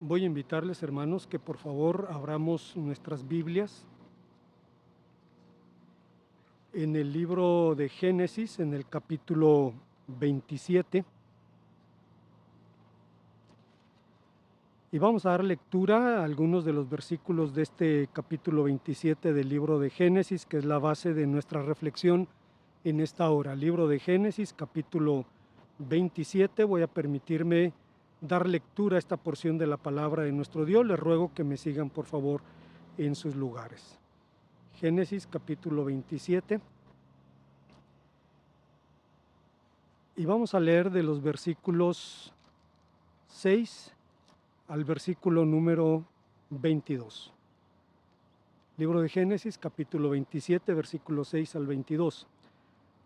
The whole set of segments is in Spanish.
Voy a invitarles, hermanos, que por favor abramos nuestras Biblias en el libro de Génesis, en el capítulo 27, y vamos a dar lectura a algunos de los versículos de este capítulo 27 del libro de Génesis, que es la base de nuestra reflexión en esta hora. Libro de Génesis, capítulo 27, voy a permitirme dar lectura a esta porción de la palabra de nuestro Dios. Les ruego que me sigan, por favor, en sus lugares. Génesis, capítulo 27. Y vamos a leer de los versículos 6 al versículo número 22. Libro de Génesis, capítulo 27, versículos 6 al 22.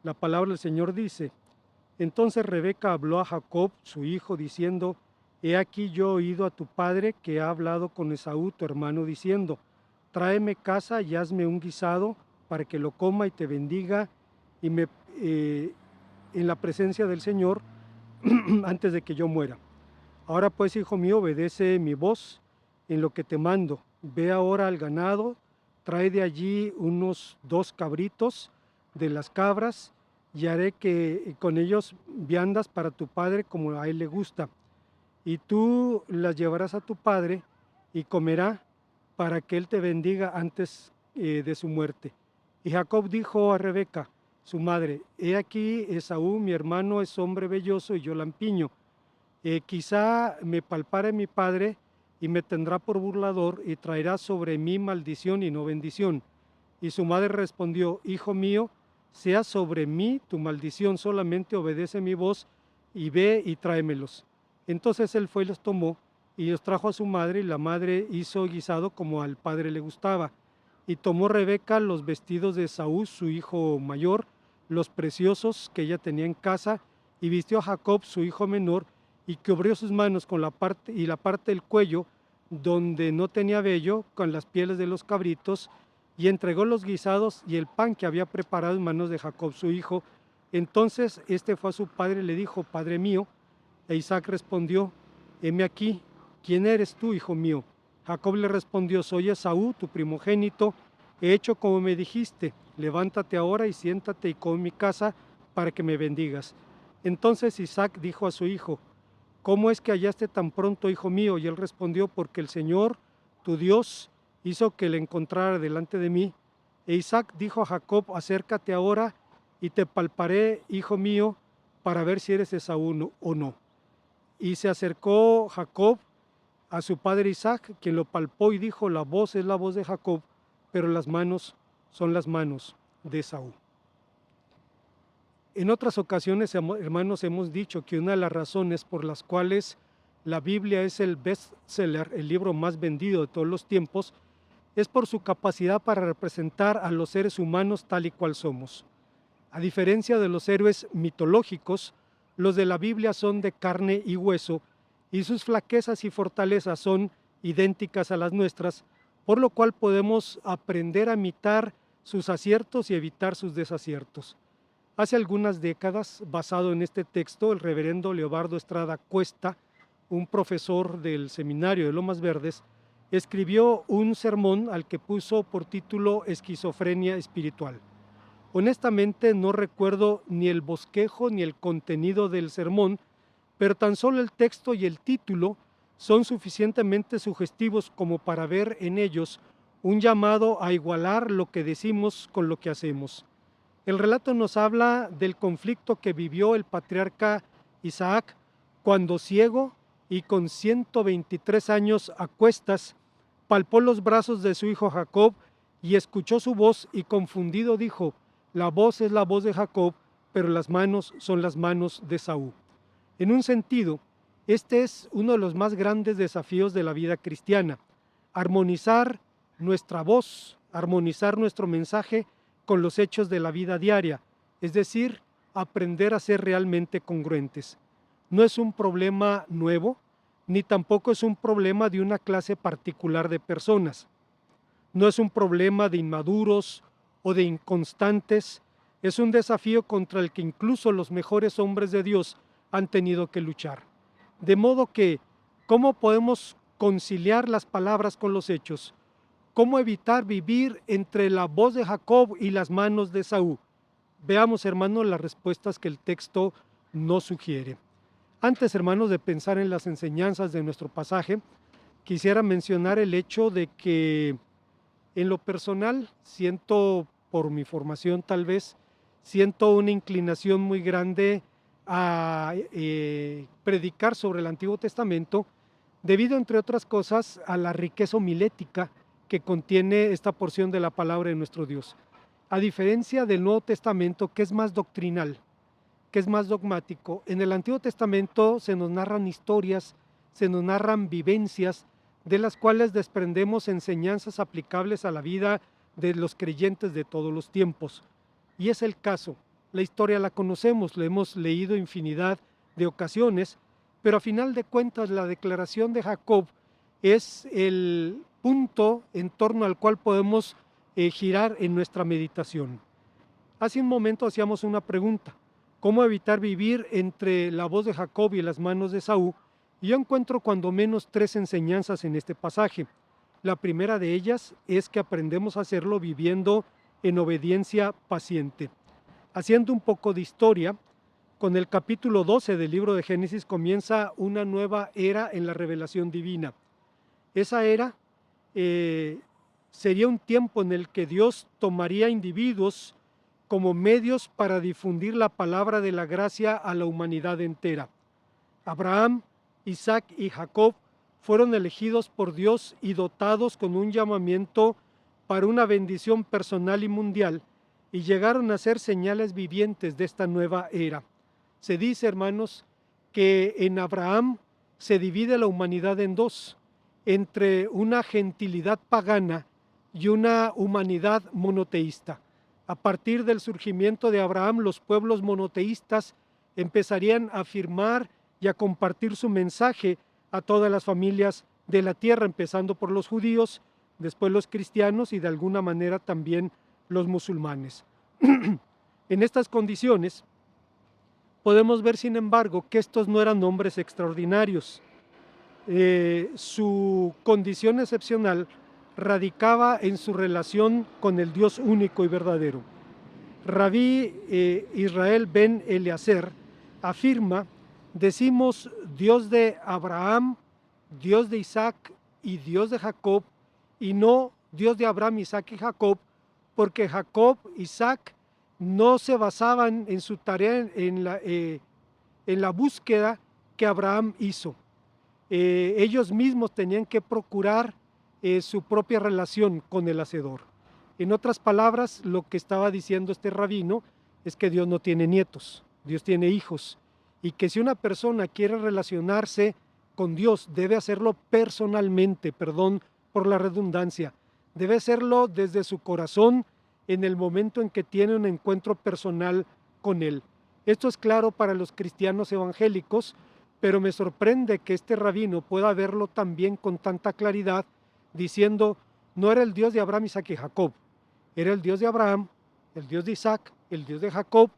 La palabra del Señor dice: Entonces Rebeca habló a Jacob, su hijo, diciendo: He aquí yo he oído a tu padre que ha hablado con Esaú, tu hermano, diciendo: Tráeme caza y hazme un guisado para que lo coma y te bendiga y me en la presencia del Señor antes de que yo muera. Ahora pues, hijo mío, obedece mi voz en lo que te mando. Ve ahora al ganado, trae de allí unos 2 cabritos de las cabras, y haré que con ellos viandas para tu padre como a él le gusta. Y tú las llevarás a tu padre y comerá para que él te bendiga antes de su muerte. Y Jacob dijo a Rebeca, su madre: He aquí, Esaú, mi hermano, es hombre velloso y yo lampiño. Quizá me palpare mi padre y me tendrá por burlador y traerá sobre mí maldición y no bendición. Y su madre respondió: Hijo mío, sea sobre mí tu maldición, solamente obedece mi voz y ve y tráemelos. Entonces él fue y los tomó y los trajo a su madre, y la madre hizo guisado como al padre le gustaba. Y tomó Rebeca los vestidos de Esaú, su hijo mayor, los preciosos que ella tenía en casa, y vistió a Jacob, su hijo menor, y cubrió sus manos con la parte del cuello donde no tenía vello, con las pieles de los cabritos, y entregó los guisados y el pan que había preparado en manos de Jacob su hijo. Entonces este fue a su padre y le dijo: Padre mío. E Isaac respondió: Heme aquí, ¿quién eres tú, hijo mío? Jacob le respondió: Soy Esaú, tu primogénito. He hecho como me dijiste. Levántate ahora y siéntate y come en mi casa para que me bendigas. Entonces Isaac dijo a su hijo: ¿Cómo es que hallaste tan pronto, hijo mío? Y él respondió: Porque el Señor, tu Dios, hizo que le encontrara delante de mí. E Isaac dijo a Jacob: Acércate ahora y te palparé, hijo mío, para ver si eres Esaú o no. Y se acercó Jacob a su padre Isaac, quien lo palpó y dijo: La voz es la voz de Jacob, pero las manos son las manos de Esaú. En otras ocasiones, hermanos, hemos dicho que una de las razones por las cuales la Biblia es el bestseller, el libro más vendido de todos los tiempos, es por su capacidad para representar a los seres humanos tal y cual somos. A diferencia de los héroes mitológicos, los de la Biblia son de carne y hueso, y sus flaquezas y fortalezas son idénticas a las nuestras, por lo cual podemos aprender a imitar sus aciertos y evitar sus desaciertos. Hace algunas décadas, basado en este texto, el reverendo Leobardo Estrada Cuesta, un profesor del seminario de Lomas Verdes, escribió un sermón al que puso por título Esquizofrenia espiritual. Honestamente no recuerdo ni el bosquejo ni el contenido del sermón, pero tan solo el texto y el título son suficientemente sugestivos como para ver en ellos un llamado a igualar lo que decimos con lo que hacemos. El relato nos habla del conflicto que vivió el patriarca Isaac cuando, ciego y con 123 años a cuestas, palpó los brazos de su hijo Jacob y escuchó su voz, y confundido dijo: La voz es la voz de Jacob, pero las manos son las manos de Esaú. En un sentido, este es uno de los más grandes desafíos de la vida cristiana: armonizar nuestra voz, armonizar nuestro mensaje con los hechos de la vida diaria, es decir, aprender a ser realmente congruentes. No es un problema nuevo, ni tampoco es un problema de una clase particular de personas. No es un problema de inmaduros o de inconstantes, es un desafío contra el que incluso los mejores hombres de Dios han tenido que luchar. De modo que, ¿cómo podemos conciliar las palabras con los hechos. ¿Cómo evitar vivir entre la voz de Jacob y las manos de Esaú? Veamos, hermanos, las respuestas que el texto nos sugiere. Antes, hermanos, de pensar en las enseñanzas de nuestro pasaje, quisiera mencionar el hecho de que en lo personal siento, por mi formación tal vez, siento una inclinación muy grande a predicar sobre el Antiguo Testamento debido, entre otras cosas, a la riqueza homilética que contiene esta porción de la palabra de nuestro Dios. A diferencia del Nuevo Testamento, que es más doctrinal, que es más dogmático, en el Antiguo Testamento se nos narran historias, se nos narran vivencias, de las cuales desprendemos enseñanzas aplicables a la vida de los creyentes de todos los tiempos. Y es el caso. La historia la conocemos, la hemos leído infinidad de ocasiones, pero a final de cuentas la declaración de Jacob es el punto en torno al cual podemos girar en nuestra meditación. Hace un momento hacíamos una pregunta: ¿cómo evitar vivir entre la voz de Jacob y las manos de Esaú? Y yo encuentro cuando menos 3 enseñanzas en este pasaje. La primera de ellas es que aprendemos a hacerlo viviendo en obediencia paciente. Haciendo un poco de historia, con el capítulo 12 del libro de Génesis comienza una nueva era en la revelación divina. Esa era sería un tiempo en el que Dios tomaría individuos como medios para difundir la palabra de la gracia a la humanidad entera. Abraham, Isaac y Jacob fueron elegidos por Dios y dotados con un llamamiento para una bendición personal y mundial, y llegaron a ser señales vivientes de esta nueva era. Se dice, hermanos, que en Abraham se divide la humanidad en dos, entre una gentilidad pagana y una humanidad monoteísta. A partir del surgimiento de Abraham, los pueblos monoteístas empezarían a afirmar y a compartir su mensaje a todas las familias de la tierra, empezando por los judíos, después los cristianos y de alguna manera también los musulmanes. En estas condiciones podemos ver, sin embargo, que estos no eran hombres extraordinarios. Su condición excepcional radicaba en su relación con el Dios único y verdadero. Rabí Israel ben Eliezer afirma: decimos Dios de Abraham, Dios de Isaac y Dios de Jacob, y no Dios de Abraham, Isaac y Jacob, porque Jacob, Isaac no se basaban en su tarea en la búsqueda que Abraham hizo. Ellos mismos tenían que procurar su propia relación con el Hacedor. En otras palabras, lo que estaba diciendo este rabino es que Dios no tiene nietos, Dios tiene hijos, y que si una persona quiere relacionarse con Dios, debe hacerlo personalmente, perdón por la redundancia, debe hacerlo desde su corazón en el momento en que tiene un encuentro personal con Él. Esto es claro para los cristianos evangélicos, pero me sorprende que este rabino pueda verlo también con tanta claridad, diciendo: no era el Dios de Abraham, Isaac y Jacob, era el Dios de Abraham, el Dios de Isaac, el Dios de Jacob,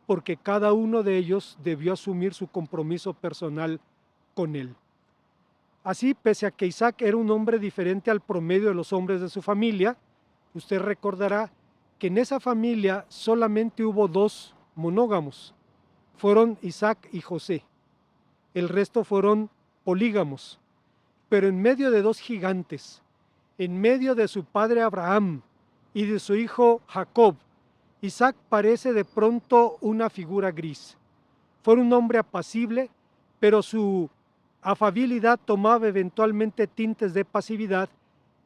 porque cada uno de ellos debió asumir su compromiso personal con Él. Así, pese a que Isaac era un hombre diferente al promedio de los hombres de su familia, usted recordará que en esa familia solamente hubo 2 monógamos, fueron Isaac y José. El resto fueron polígamos. Pero en medio de 2 gigantes, en medio de su padre Abraham y de su hijo Jacob, Isaac parece de pronto una figura gris. Fue un hombre apacible, pero su afabilidad tomaba eventualmente tintes de pasividad,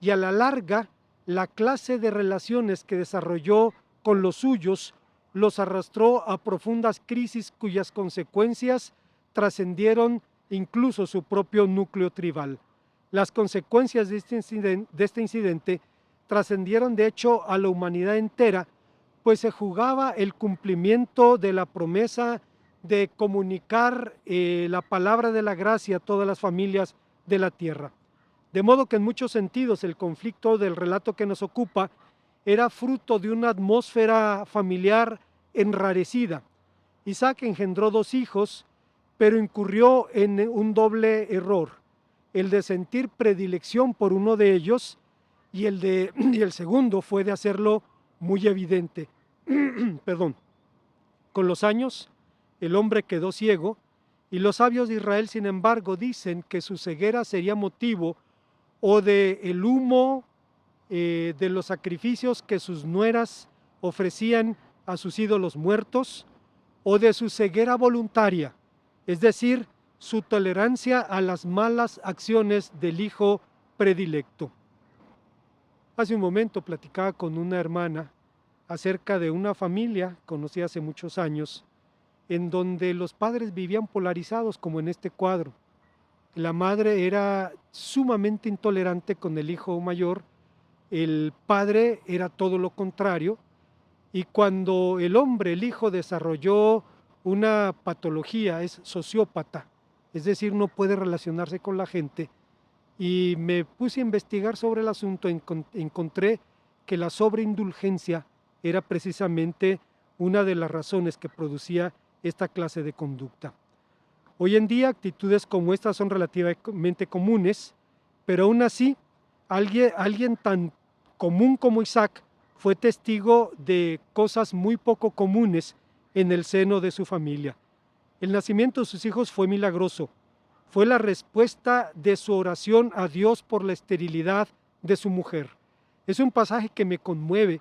y a la larga la clase de relaciones que desarrolló con los suyos los arrastró a profundas crisis cuyas consecuencias trascendieron incluso su propio núcleo tribal. Las consecuencias de este incidente trascendieron de hecho a la humanidad entera, pues se jugaba el cumplimiento de la promesa de comunicar la palabra de la gracia a todas las familias de la tierra. De modo que en muchos sentidos el conflicto del relato que nos ocupa era fruto de una atmósfera familiar enrarecida. Isaac engendró 2 hijos, pero incurrió en un doble error. el de sentir predilección por uno de ellos, y el segundo fue de hacerlo muy evidente. Perdón. Con los años, el hombre quedó ciego, y los sabios de Israel, sin embargo, dicen que su ceguera sería motivo o de el humo de los sacrificios que sus nueras ofrecían a sus ídolos muertos, o de su ceguera voluntaria, es decir, su tolerancia a las malas acciones del hijo predilecto. Hace un momento platicaba con una hermana acerca de una familia, conocí hace muchos años, en donde los padres vivían polarizados, como en este cuadro. La madre era sumamente intolerante con el hijo mayor, el padre era todo lo contrario, y cuando el hombre, el hijo, desarrolló una patología, es sociópata, es decir, no puede relacionarse con la gente, y me puse a investigar sobre el asunto, encontré que la sobreindulgencia era precisamente una de las razones que producía esta clase de conducta. Hoy en día actitudes como estas son relativamente comunes, pero aún así alguien tan común como Isaac fue testigo de cosas muy poco comunes en el seno de su familia. El nacimiento de sus hijos fue milagroso, fue la respuesta de su oración a Dios por la esterilidad de su mujer. Es un pasaje que me conmueve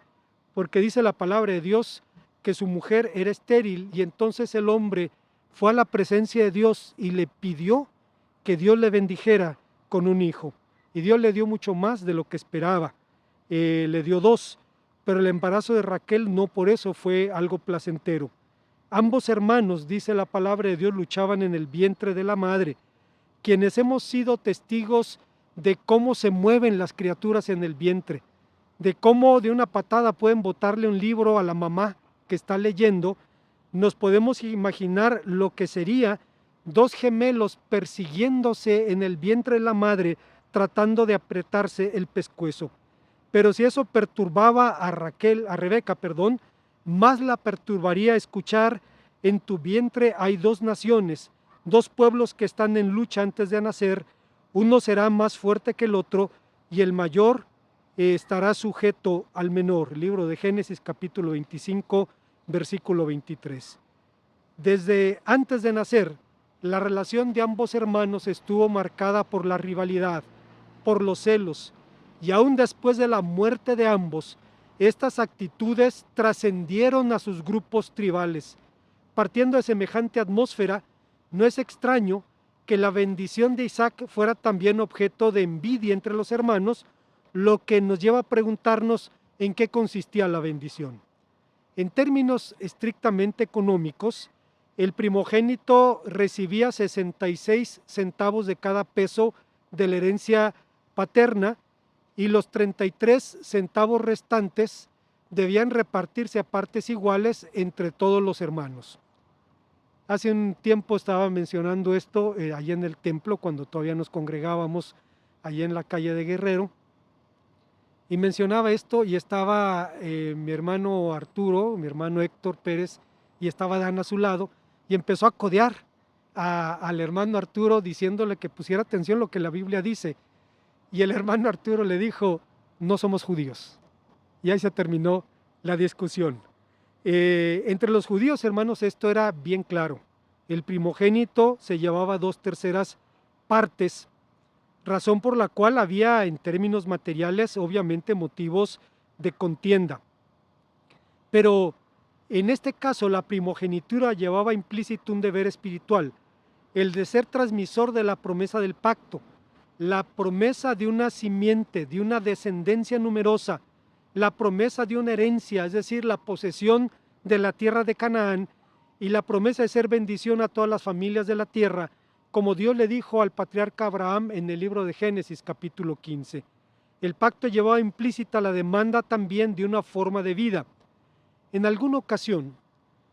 porque dice la palabra de Dios que su mujer era estéril, y entonces el hombre fue a la presencia de Dios y le pidió que Dios le bendijera con un hijo. Y Dios le dio mucho más de lo que esperaba. Le dio 2, pero el embarazo de Raquel no por eso fue algo placentero. Ambos hermanos, dice la palabra de Dios, luchaban en el vientre de la madre, quienes hemos sido testigos de cómo se mueven las criaturas en el vientre, de cómo de una patada pueden botarle un libro a la mamá que está leyendo. Nos podemos imaginar lo que sería 2 gemelos persiguiéndose en el vientre de la madre, tratando de apretarse el pescuezo. Pero si eso perturbaba a Rebeca, más la perturbaría escuchar: en tu vientre hay 2 naciones, 2 pueblos que están en lucha antes de nacer, uno será más fuerte que el otro, y el mayor estará sujeto al menor. Libro de Génesis capítulo 25, versículo 23. Desde antes de nacer, la relación de ambos hermanos estuvo marcada por la rivalidad, por los celos, y aún después de la muerte de ambos, estas actitudes trascendieron a sus grupos tribales. Partiendo de semejante atmósfera, no es extraño que la bendición de Isaac fuera también objeto de envidia entre los hermanos, lo que nos lleva a preguntarnos en qué consistía la bendición. En términos estrictamente económicos, el primogénito recibía 66 centavos de cada peso de la herencia paterna, y los 33 centavos restantes debían repartirse a partes iguales entre todos los hermanos. Hace un tiempo estaba mencionando esto allí en el templo, cuando todavía nos congregábamos allí en la calle de Guerrero, y mencionaba esto, y estaba mi hermano Arturo, mi hermano Héctor Pérez, y estaba Dan a su lado, y empezó a codear al hermano Arturo diciéndole que pusiera atención a lo que la Biblia dice. Y el hermano Arturo le dijo: no somos judíos. Y ahí se terminó la discusión. Entre los judíos, hermanos, esto era bien claro. El primogénito se llevaba 2/3 partes, razón por la cual había, en términos materiales, obviamente motivos de contienda. Pero en este caso, la primogenitura llevaba implícito un deber espiritual, el de ser transmisor de la promesa del pacto, la promesa de una simiente, de una descendencia numerosa, la promesa de una herencia, es decir, la posesión de la tierra de Canaán, y la promesa de ser bendición a todas las familias de la tierra, como Dios le dijo al patriarca Abraham en el libro de Génesis capítulo 15. El pacto llevaba implícita la demanda también de una forma de vida. En alguna ocasión,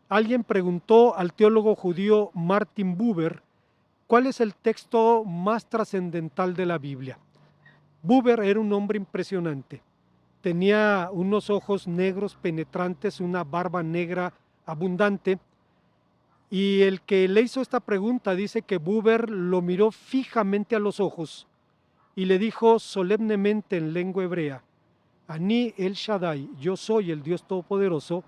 alguien preguntó al teólogo judío Martin Buber cuál es el texto más trascendental de la Biblia. Buber era un hombre impresionante. Tenía unos ojos negros penetrantes, una barba negra abundante, Y el que le hizo esta pregunta dice que Buber lo miró fijamente a los ojos y le dijo solemnemente en lengua hebrea: Ani el Shaddai, yo soy el Dios Todopoderoso,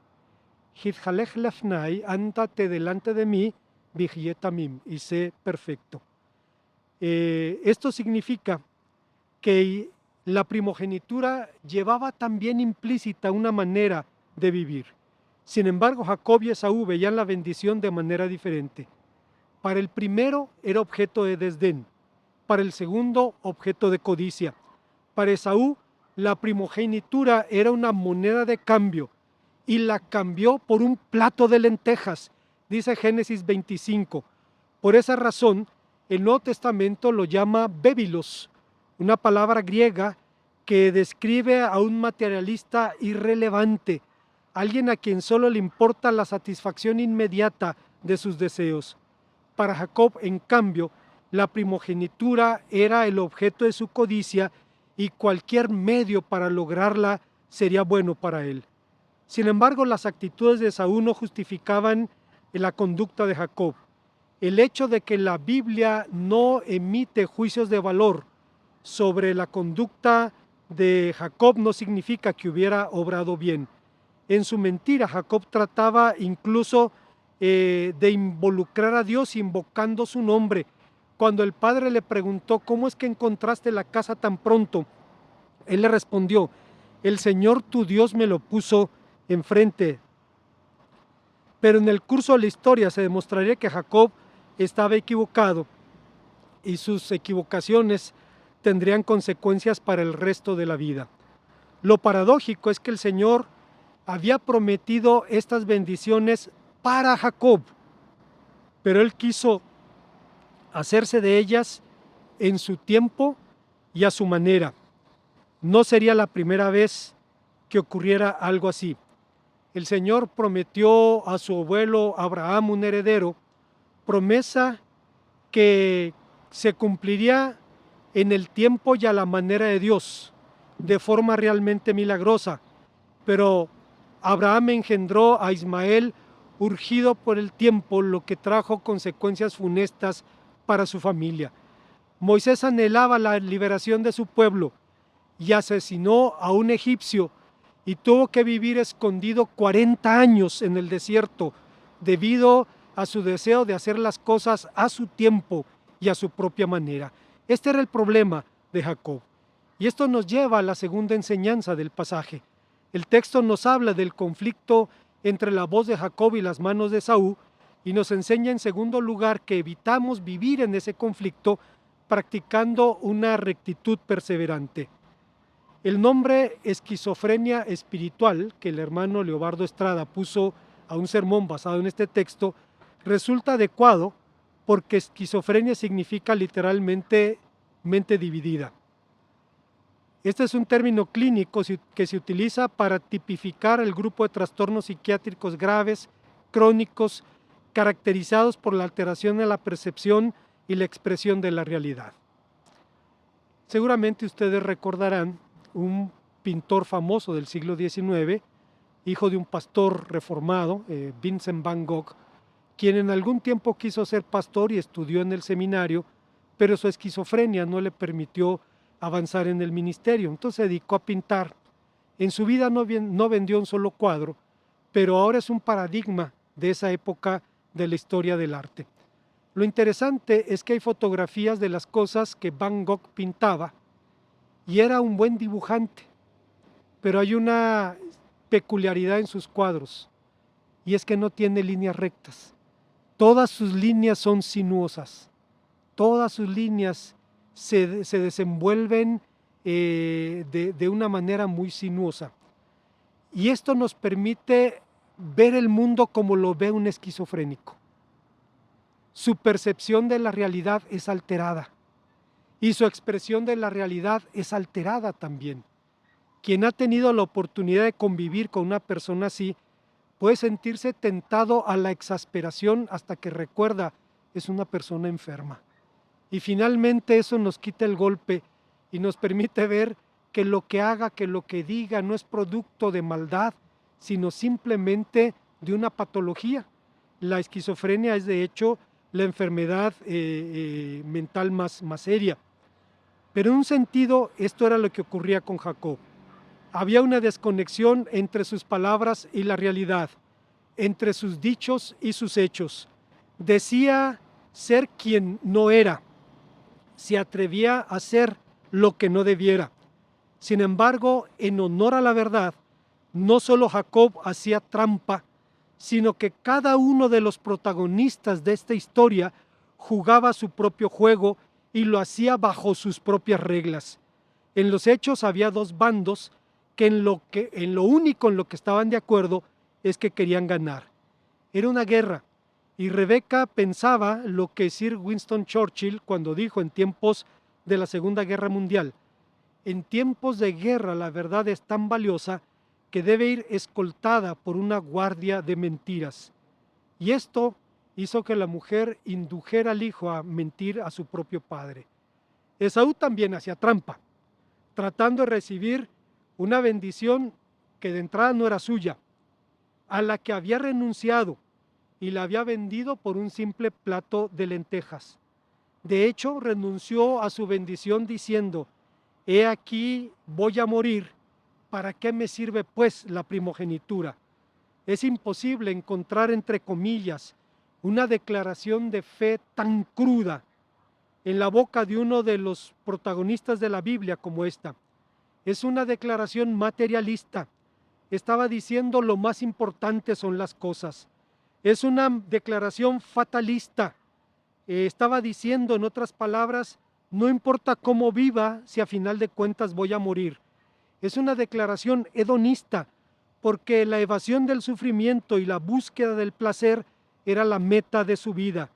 Hitjalech lefnai, ándate delante de mí, Vijietamim, y sé perfecto. Esto significa que la primogenitura llevaba también implícita una manera de vivir. Sin embargo, Jacob y Esaú veían la bendición de manera diferente. Para el primero era objeto de desdén, para el segundo objeto de codicia. Para Esaú, la primogenitura era una moneda de cambio y la cambió por un plato de lentejas, dice Génesis 25. Por esa razón, el Nuevo Testamento lo llama bébilos, una palabra griega que describe a un materialista irrelevante, alguien a quien solo le importa la satisfacción inmediata de sus deseos. Para Jacob, en cambio, la primogenitura era el objeto de su codicia y cualquier medio para lograrla sería bueno para él. Sin embargo, las actitudes de Esaú no justificaban la conducta de Jacob. El hecho de que la Biblia no emite juicios de valor sobre la conducta de Jacob no significa que hubiera obrado bien. En su mentira, Jacob trataba incluso de involucrar a Dios invocando su nombre. Cuando el padre le preguntó: ¿cómo es que encontraste la casa tan pronto?, él le respondió: el Señor tu Dios me lo puso enfrente. Pero en el curso de la historia se demostraría que Jacob estaba equivocado y sus equivocaciones tendrían consecuencias para el resto de la vida. Lo paradójico es que el Señor había prometido estas bendiciones para Jacob, pero él quiso hacerse de ellas en su tiempo y a su manera. No sería la primera vez que ocurriera algo así. El Señor prometió a su abuelo Abraham un heredero, promesa que se cumpliría en el tiempo y a la manera de Dios, de forma realmente milagrosa. Pero Abraham engendró a Ismael urgido por el tiempo, lo que trajo consecuencias funestas para su familia. Moisés anhelaba la liberación de su pueblo y asesinó a un egipcio y tuvo que vivir escondido 40 años en el desierto debido a su deseo de hacer las cosas a su tiempo y a su propia manera. Este era el problema de Jacob. Y esto nos lleva a la segunda enseñanza del pasaje. El texto nos habla del conflicto entre la voz de Jacob y las manos de Esaú y nos enseña en segundo lugar que evitamos vivir en ese conflicto practicando una rectitud perseverante. El nombre esquizofrenia espiritual que el hermano Leobardo Estrada puso a un sermón basado en este texto resulta adecuado porque esquizofrenia significa literalmente mente dividida. Este es un término clínico que se utiliza para tipificar el grupo de trastornos psiquiátricos graves, crónicos, caracterizados por la alteración de la percepción y la expresión de la realidad. Seguramente ustedes recordarán un pintor famoso del siglo XIX, hijo de un pastor reformado, Vincent van Gogh, quien en algún tiempo quiso ser pastor y estudió en el seminario, pero su esquizofrenia no le permitió avanzar en el ministerio, entonces se dedicó a pintar. En su vida no vendió un solo cuadro, pero ahora es un paradigma de esa época de la historia del arte. Lo interesante es que hay fotografías de las cosas que Van Gogh pintaba y era un buen dibujante, pero hay una peculiaridad en sus cuadros y es que no tiene líneas rectas. Todas sus líneas son sinuosas, todas sus líneas se desenvuelven de una manera muy sinuosa. Y esto nos permite ver el mundo como lo ve un esquizofrénico. Su percepción de la realidad es alterada y su expresión de la realidad es alterada también. Quien ha tenido la oportunidad de convivir con una persona así puede sentirse tentado a la exasperación hasta que recuerda: es una persona enferma. Y finalmente eso nos quita el golpe y nos permite ver que lo que haga, que lo que diga no es producto de maldad, sino simplemente de una patología. la esquizofrenia es de hecho la enfermedad mental más seria. Pero en un sentido, esto era lo que ocurría con Jacob. Había una desconexión entre sus palabras y la realidad, entre sus dichos y sus hechos. Decía ser quien no era, se atrevía a hacer lo que no debiera. Sin embargo, en honor a la verdad, no solo Jacob hacía trampa, sino que cada uno de los protagonistas de esta historia jugaba su propio juego y lo hacía bajo sus propias reglas. En los hechos había dos bandos que en lo único en lo que estaban de acuerdo es que querían ganar. Era una guerra, y Rebeca pensaba lo que Sir Winston Churchill cuando dijo en tiempos de la Segunda Guerra Mundial: en tiempos de guerra la verdad es tan valiosa que debe ir escoltada por una guardia de mentiras. Y esto hizo que la mujer indujera al hijo a mentir a su propio padre. Esaú también hacía trampa, tratando de recibir una bendición que de entrada no era suya, a la que había renunciado y la había vendido por un simple plato de lentejas. De hecho, renunció a su bendición diciendo: he aquí voy a morir, ¿para qué me sirve pues la primogenitura? Es imposible encontrar, entre comillas, una declaración de fe tan cruda en la boca de uno de los protagonistas de la Biblia como esta. Es una declaración materialista. Estaba diciendo lo más importante son las cosas. Es una declaración fatalista. Estaba diciendo, en otras palabras, no importa cómo viva, si a final de cuentas voy a morir. Es una declaración hedonista, porque la evasión del sufrimiento y la búsqueda del placer era la meta de su vida.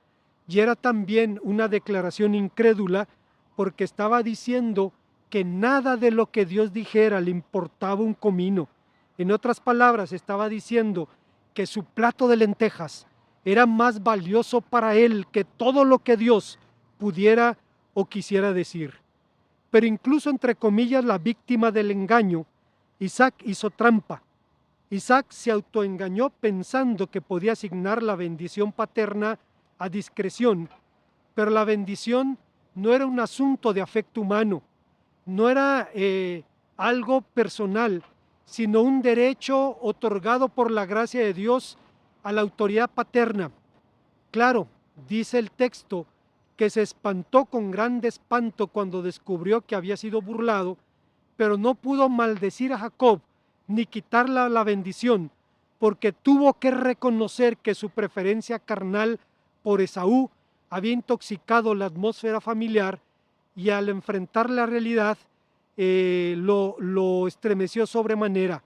Y era también una declaración incrédula, porque estaba diciendo que nada de lo que Dios dijera le importaba un comino. En otras palabras, estaba diciendo que su plato de lentejas era más valioso para él que todo lo que Dios pudiera o quisiera decir. Pero incluso, entre comillas, la víctima del engaño, Isaac hizo trampa. Isaac se autoengañó pensando que podía asignar la bendición paterna a discreción, pero la bendición no era un asunto de afecto humano, no era algo personal, sino un derecho otorgado por la gracia de Dios a la autoridad paterna. Claro, dice el texto, que se espantó con grande espanto cuando descubrió que había sido burlado, pero no pudo maldecir a Jacob ni quitarle la bendición, porque tuvo que reconocer que su preferencia carnal por Esaú había intoxicado la atmósfera familiar, y al enfrentar la realidad lo estremeció sobremanera.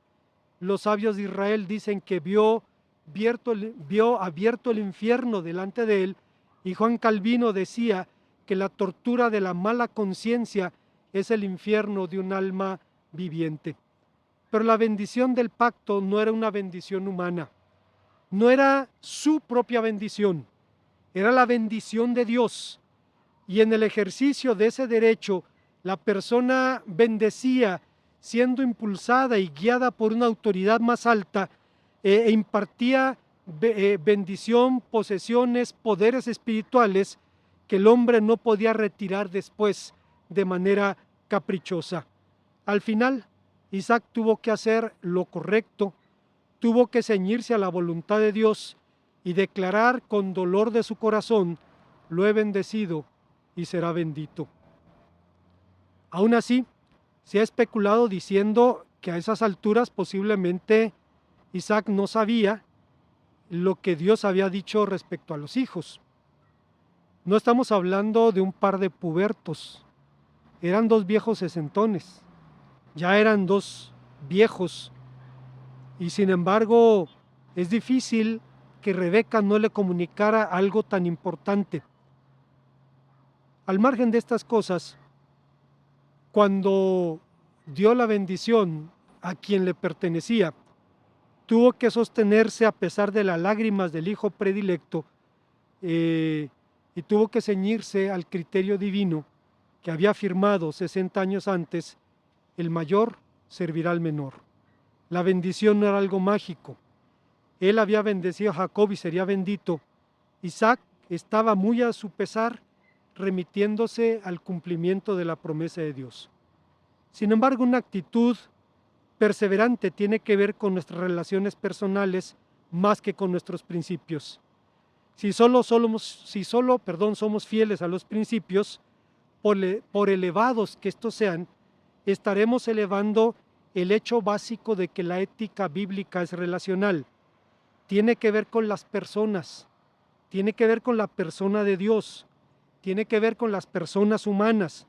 Los sabios de Israel dicen que vio abierto el infierno delante de él, y Juan Calvino decía que la tortura de la mala conciencia es el infierno de un alma viviente. Pero la bendición del pacto no era una bendición humana, no era su propia bendición, era la bendición de Dios. Y en el ejercicio de ese derecho, la persona bendecía siendo impulsada y guiada por una autoridad más alta, e impartía bendición, posesiones, poderes espirituales que el hombre no podía retirar después de manera caprichosa. Al final, Isaac tuvo que hacer lo correcto, tuvo que ceñirse a la voluntad de Dios y declarar con dolor de su corazón: lo he bendecido y será bendito. Aún así, se ha especulado diciendo que a esas alturas posiblemente Isaac no sabía lo que Dios había dicho respecto a los hijos. No estamos hablando de un par de pubertos, eran dos viejos sesentones, ya eran dos viejos, y sin embargo es difícil que Rebeca no le comunicara algo tan importante. Al margen de estas cosas, cuando dio la bendición a quien le pertenecía, tuvo que sostenerse a pesar de las lágrimas del hijo predilecto, y tuvo que ceñirse al criterio divino que había afirmado 60 años antes: el mayor servirá al menor. La bendición no era algo mágico, Él había bendecido a Jacob y sería bendito. Isaac estaba muy a su pesar, remitiéndose al cumplimiento de la promesa de Dios. Sin embargo, una actitud perseverante tiene que ver con nuestras relaciones personales más que con nuestros principios. Si solo somos fieles a los principios, por elevados que estos sean, estaremos elevando el hecho básico de que la ética bíblica es relacional. Tiene que ver con las personas, tiene que ver con la persona de Dios, tiene que ver con las personas humanas.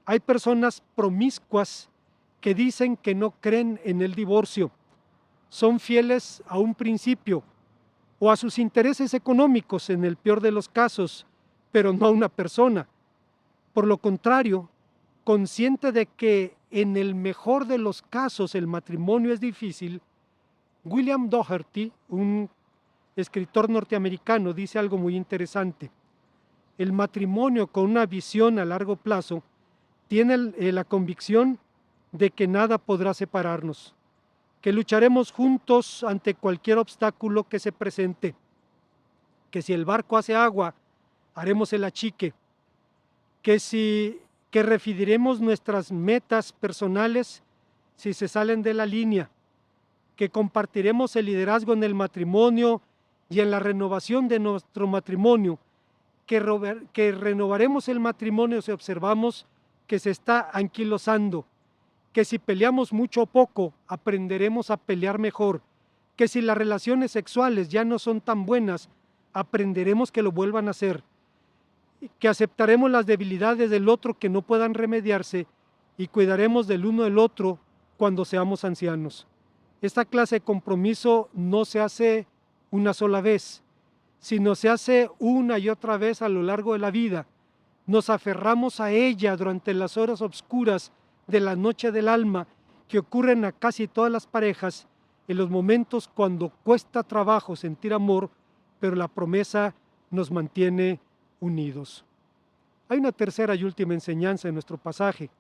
Hay personas promiscuas que dicen que no creen en el divorcio, son fieles a un principio o a sus intereses económicos en el peor de los casos, pero no a una persona. Por lo contrario, consciente de que en el mejor de los casos el matrimonio es difícil, William Doherty, un escritor norteamericano, dice algo muy interesante. El matrimonio con una visión a largo plazo tiene la convicción de que nada podrá separarnos, que lucharemos juntos ante cualquier obstáculo que se presente, que si el barco hace agua, haremos el achique, que refidiremos nuestras metas personales si se salen de la línea, que compartiremos el liderazgo en el matrimonio y en la renovación de nuestro matrimonio, que renovaremos el matrimonio si observamos que se está anquilosando, que si peleamos mucho o poco, aprenderemos a pelear mejor, que si las relaciones sexuales ya no son tan buenas, aprenderemos que lo vuelvan a hacer, que aceptaremos las debilidades del otro que no puedan remediarse y cuidaremos del uno del otro cuando seamos ancianos. Esta clase de compromiso no se hace una sola vez, sino se hace una y otra vez a lo largo de la vida. Nos aferramos a ella durante las horas oscuras de la noche del alma que ocurren a casi todas las parejas, en los momentos cuando cuesta trabajo sentir amor, pero la promesa nos mantiene unidos. Hay una tercera y última enseñanza en nuestro pasaje.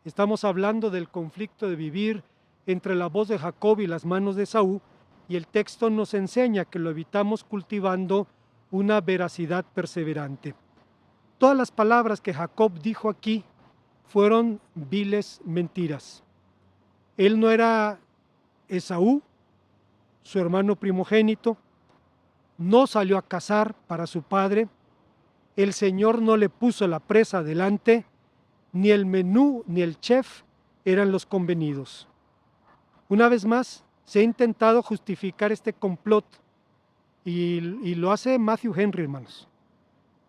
Estamos hablando del conflicto de vivir entre la voz de Jacob y las manos de Esaú, y el texto nos enseña que lo evitamos cultivando una veracidad perseverante. Todas las palabras que Jacob dijo aquí fueron viles mentiras. Él no era Esaú, su hermano primogénito, no salió a cazar para su padre, el Señor no le puso la presa delante, ni el menú ni el chef eran los convenidos. Una vez más, se ha intentado justificar este complot y lo hace Matthew Henry, hermanos,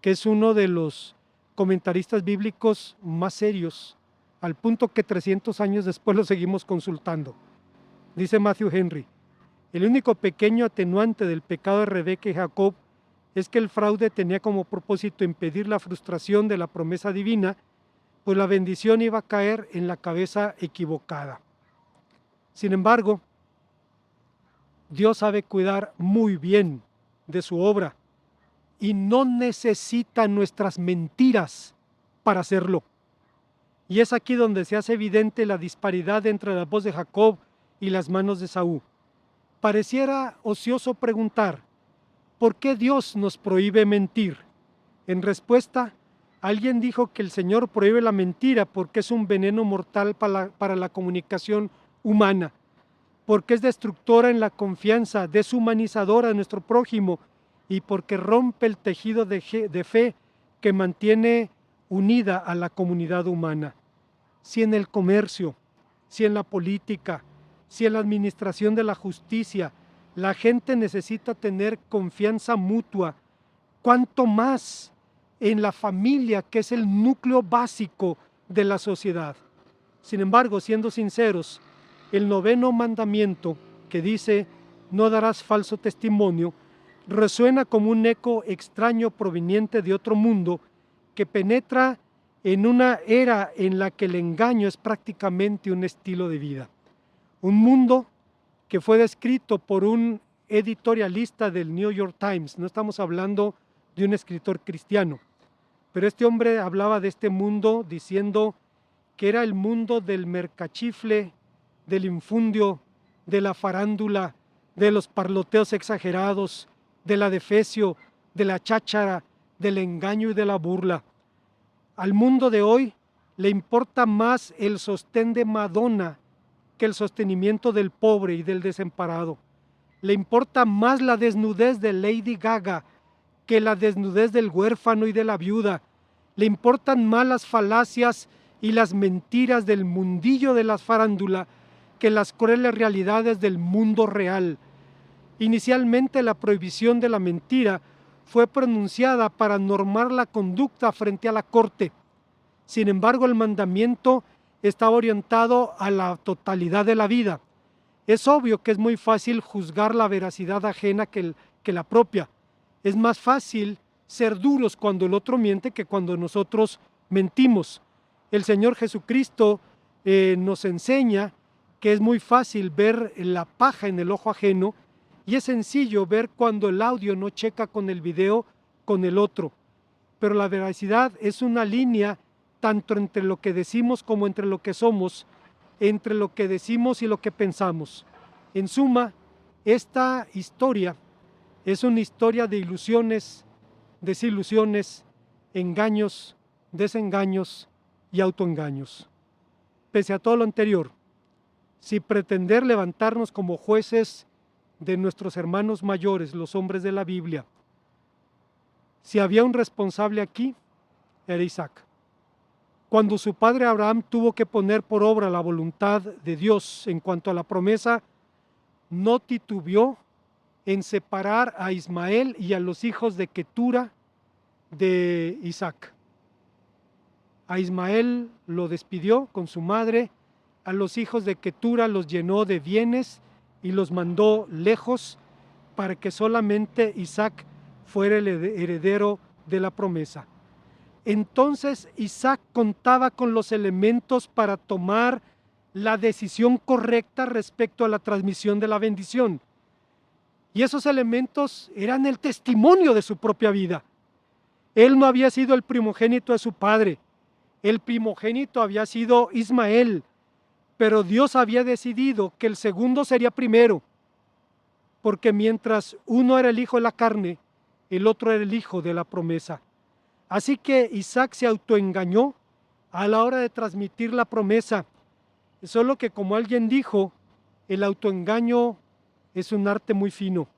que es uno de los comentaristas bíblicos más serios, al punto que 300 años después lo seguimos consultando. Dice Matthew Henry: el único pequeño atenuante del pecado de Rebeca y Jacob es que el fraude tenía como propósito impedir la frustración de la promesa divina, pues la bendición iba a caer en la cabeza equivocada. Sin embargo, Dios sabe cuidar muy bien de su obra y no necesita nuestras mentiras para hacerlo. Y es aquí donde se hace evidente la disparidad entre la voz de Jacob y las manos de Esaú. Pareciera ocioso preguntar, ¿por qué Dios nos prohíbe mentir? En respuesta, alguien dijo que el Señor prohíbe la mentira porque es un veneno mortal para la comunicación humana, porque es destructora en la confianza, deshumanizadora de nuestro prójimo y porque rompe el tejido de fe que mantiene unida a la comunidad humana. Si en el comercio, si en la política, si en la administración de la justicia, la gente necesita tener confianza mutua, ¿cuánto más en la familia, que es el núcleo básico de la sociedad? Sin embargo, siendo sinceros, el 9º mandamiento, que dice no darás falso testimonio, resuena como un eco extraño proveniente de otro mundo que penetra en una era en la que el engaño es prácticamente un estilo de vida. Un mundo que fue descrito por un editorialista del New York Times. No estamos hablando de un escritor cristiano, pero este hombre hablaba de este mundo diciendo que era el mundo del mercachifle, del infundio, de la farándula, de los parloteos exagerados, del adefesio, de la cháchara, del engaño y de la burla. Al mundo de hoy le importa más el sostén de Madonna que el sostenimiento del pobre y del desamparado. Le importa más la desnudez de Lady Gaga que la desnudez del huérfano y de la viuda. Le importan más las falacias y las mentiras del mundillo de la farándula que las crueles realidades del mundo real. Inicialmente la prohibición de la mentira fue pronunciada para normar la conducta frente a la corte. Sin embargo, el mandamiento está orientado a la totalidad de la vida. Es obvio que es muy fácil juzgar la veracidad ajena que la propia. Es más fácil ser duros cuando el otro miente que cuando nosotros mentimos. El Señor Jesucristo nos enseña que es muy fácil ver la paja en el ojo ajeno y es sencillo ver cuando el audio no checa con el video con el otro. Pero la veracidad es una línea tanto entre lo que decimos como entre lo que somos, entre lo que decimos y lo que pensamos. En suma, esta historia es una historia de ilusiones, desilusiones, engaños, desengaños y autoengaños. Pese a todo lo anterior, si pretender levantarnos como jueces de nuestros hermanos mayores, los hombres de la Biblia, si había un responsable aquí, era Isaac. Cuando su padre Abraham tuvo que poner por obra la voluntad de Dios en cuanto a la promesa, no titubeó en separar a Ismael y a los hijos de Ketura de Isaac. A Ismael lo despidió con su madre, a los hijos de Ketura los llenó de bienes y los mandó lejos para que solamente Isaac fuera el heredero de la promesa. Entonces Isaac contaba con los elementos para tomar la decisión correcta respecto a la transmisión de la bendición. Y esos elementos eran el testimonio de su propia vida. Él no había sido el primogénito de su padre, el primogénito había sido Ismael, pero Dios había decidido que el segundo sería primero, porque mientras uno era el hijo de la carne, el otro era el hijo de la promesa. Así que Isaac se autoengañó a la hora de transmitir la promesa, solo que como alguien dijo, el autoengaño es un arte muy fino.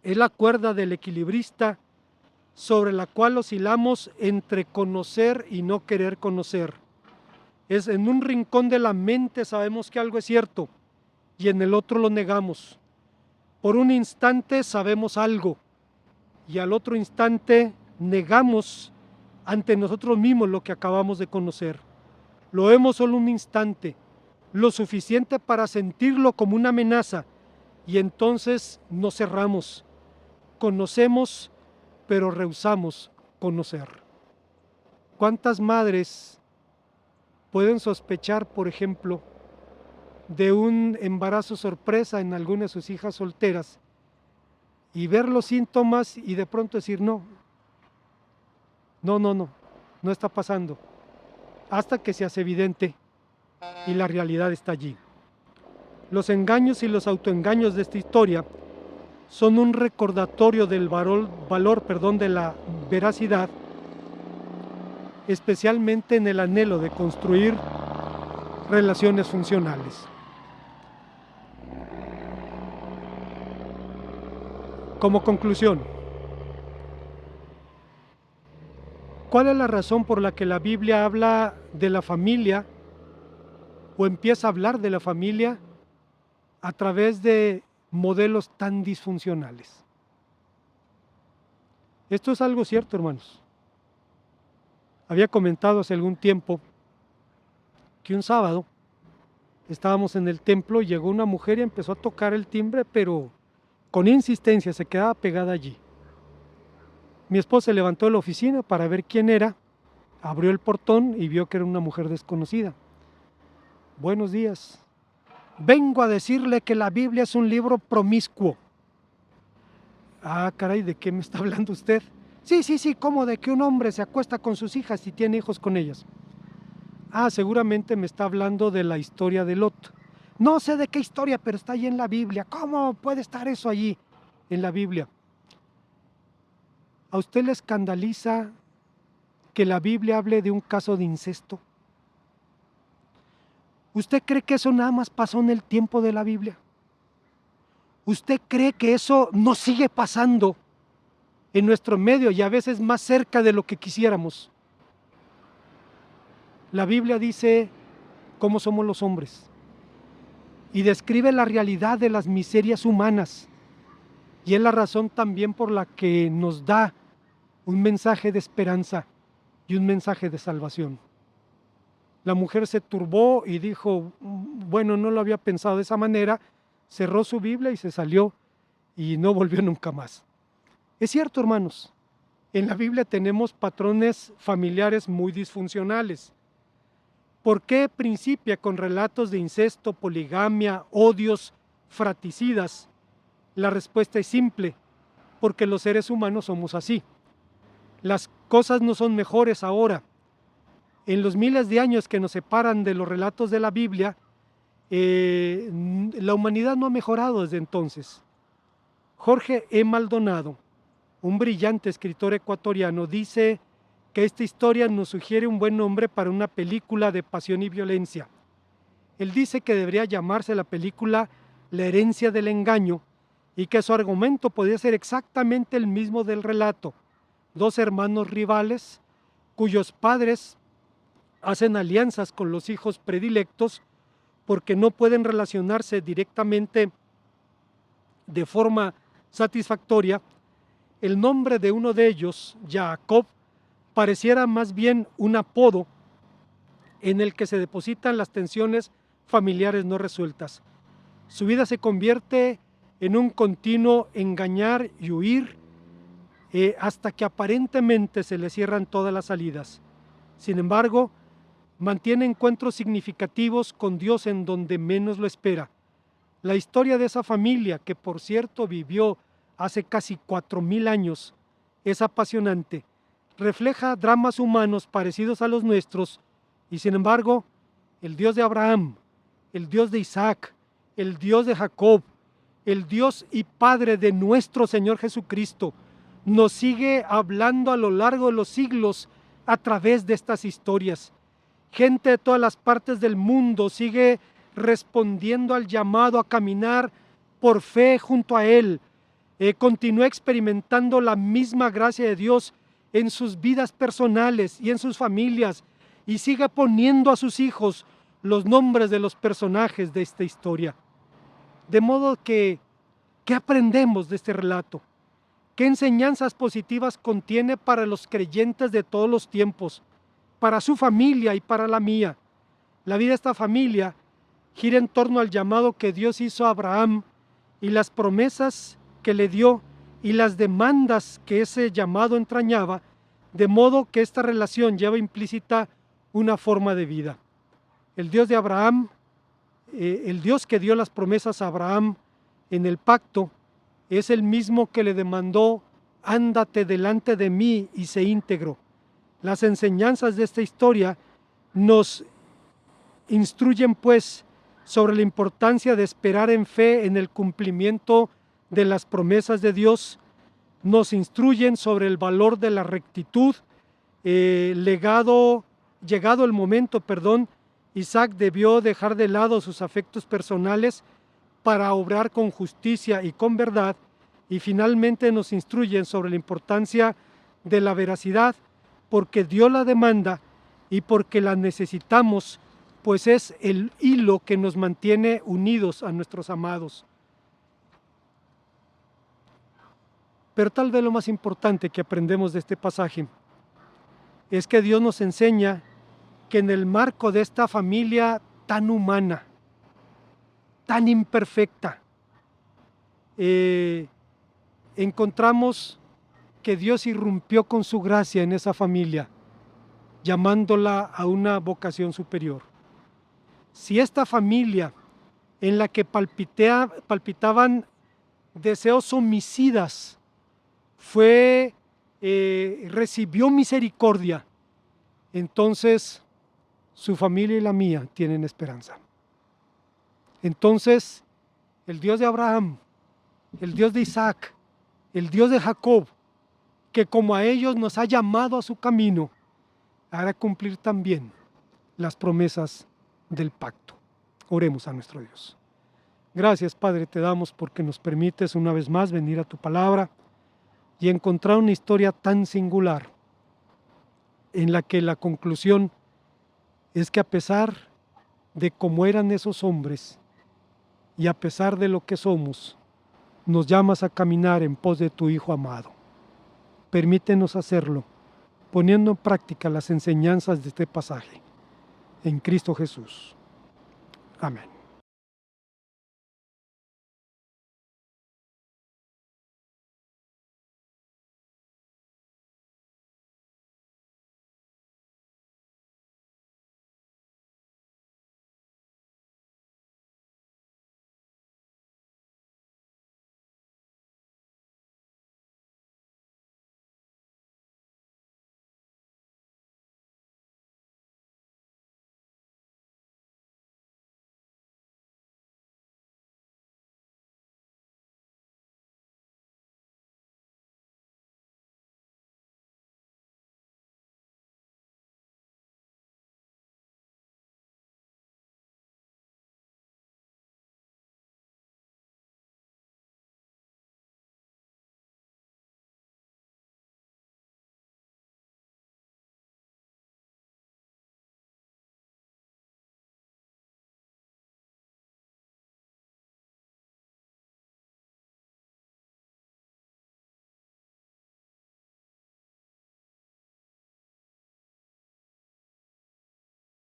Es la cuerda del equilibrista sobre la cual oscilamos entre conocer y no querer conocer. Es en un rincón de la mente sabemos que algo es cierto y en el otro lo negamos. Por un instante sabemos algo y al otro instante negamos ante nosotros mismos lo que acabamos de conocer. Lo vemos solo un instante, lo suficiente para sentirlo como una amenaza y entonces nos cerramos. Conocemos, pero rehusamos conocer. ¿Cuántas madres pueden sospechar, por ejemplo, de un embarazo sorpresa en alguna de sus hijas solteras y ver los síntomas y de pronto decir no está pasando, hasta que se hace evidente y la realidad está allí? Los engaños y los autoengaños de esta historia son un recordatorio del valor de la veracidad, especialmente en el anhelo de construir relaciones funcionales. Como conclusión, ¿cuál es la razón por la que la Biblia habla de la familia o empieza a hablar de la familia a través de modelos tan disfuncionales? Esto es algo cierto, hermanos. Había comentado hace algún tiempo que un sábado estábamos en el templo y llegó una mujer y empezó a tocar el timbre, pero con insistencia, se quedaba pegada allí. Mi esposa se levantó de la oficina para ver quién era, abrió el portón y vio que era una mujer desconocida. Buenos días. Vengo a decirle que la Biblia es un libro promiscuo. Ah, caray, ¿de qué me está hablando usted? Sí, ¿cómo de que un hombre se acuesta con sus hijas y tiene hijos con ellas? Ah, seguramente me está hablando de la historia de Lot. No sé de qué historia, pero está allí en la Biblia. ¿Cómo puede estar eso allí en la Biblia? ¿A usted le escandaliza que la Biblia hable de un caso de incesto? ¿Usted cree que eso nada más pasó en el tiempo de la Biblia? ¿Usted cree que eso no sigue pasando en nuestro medio y a veces más cerca de lo que quisiéramos? La Biblia dice cómo somos los hombres y describe la realidad de las miserias humanas, y es la razón también por la que nos da un mensaje de esperanza y un mensaje de salvación. La mujer se turbó y dijo, bueno, no lo había pensado de esa manera, cerró su Biblia y se salió y no volvió nunca más. Es cierto, hermanos, en la Biblia tenemos patrones familiares muy disfuncionales. ¿Por qué principia con relatos de incesto, poligamia, odios, fratricidas? La respuesta es simple, porque los seres humanos somos así. Las cosas no son mejores ahora. En los miles de años que nos separan de los relatos de la Biblia, la humanidad no ha mejorado desde entonces. Jorge E. Maldonado, un brillante escritor ecuatoriano, dice que esta historia nos sugiere un buen nombre para una película de pasión y violencia. Él dice que debería llamarse la película La herencia del engaño y que su argumento podría ser exactamente el mismo del relato. Dos hermanos rivales cuyos padres hacen alianzas con los hijos predilectos porque no pueden relacionarse directamente de forma satisfactoria. El nombre de uno de ellos, Jacob, pareciera más bien un apodo en el que se depositan las tensiones familiares no resueltas. Su vida se convierte en un continuo engañar y huir hasta que aparentemente se le cierran todas las salidas. Sin embargo, mantiene encuentros significativos con Dios en donde menos lo espera. La historia de esa familia, que por cierto vivió hace casi 4000 años, es apasionante. Refleja dramas humanos parecidos a los nuestros y sin embargo, el Dios de Abraham, el Dios de Isaac, el Dios de Jacob, el Dios y Padre de nuestro Señor Jesucristo, nos sigue hablando a lo largo de los siglos a través de estas historias. Gente de todas las partes del mundo sigue respondiendo al llamado a caminar por fe junto a Él. Continúa experimentando la misma gracia de Dios en sus vidas personales y en sus familias, y sigue poniendo a sus hijos los nombres de los personajes de esta historia. De modo que, ¿qué aprendemos de este relato? ¿Qué enseñanzas positivas contiene para los creyentes de todos los tiempos, para su familia y para la mía? La vida de esta familia gira en torno al llamado que Dios hizo a Abraham y las promesas que le dio y las demandas que ese llamado entrañaba, de modo que esta relación lleva implícita una forma de vida. El Dios de Abraham, el Dios que dio las promesas a Abraham en el pacto, es el mismo que le demandó: ándate delante de mí y sé íntegro. Las enseñanzas de esta historia nos instruyen pues sobre la importancia de esperar en fe en el cumplimiento de las promesas de Dios, nos instruyen sobre el valor de la rectitud. Llegado el momento, Isaac debió dejar de lado sus afectos personales para obrar con justicia y con verdad, y finalmente nos instruyen sobre la importancia de la veracidad, porque Dios la demanda y porque la necesitamos, pues es el hilo que nos mantiene unidos a nuestros amados. Pero tal vez lo más importante que aprendemos de este pasaje es que Dios nos enseña que en el marco de esta familia tan humana, tan imperfecta, encontramos que Dios irrumpió con su gracia en esa familia, llamándola a una vocación superior. Si esta familia en la que palpitaban deseos homicidas recibió misericordia, entonces su familia y la mía tienen esperanza. Entonces, el Dios de Abraham, el Dios de Isaac, el Dios de Jacob, que como a ellos nos ha llamado a su camino, hará cumplir también las promesas del pacto. Oremos a nuestro Dios. Gracias, Padre, te damos porque nos permites una vez más venir a tu palabra y encontrar una historia tan singular en la que la conclusión es que a pesar de cómo eran esos hombres y a pesar de lo que somos, nos llamas a caminar en pos de tu Hijo amado. Permítenos hacerlo, poniendo en práctica las enseñanzas de este pasaje. En Cristo Jesús. Amén.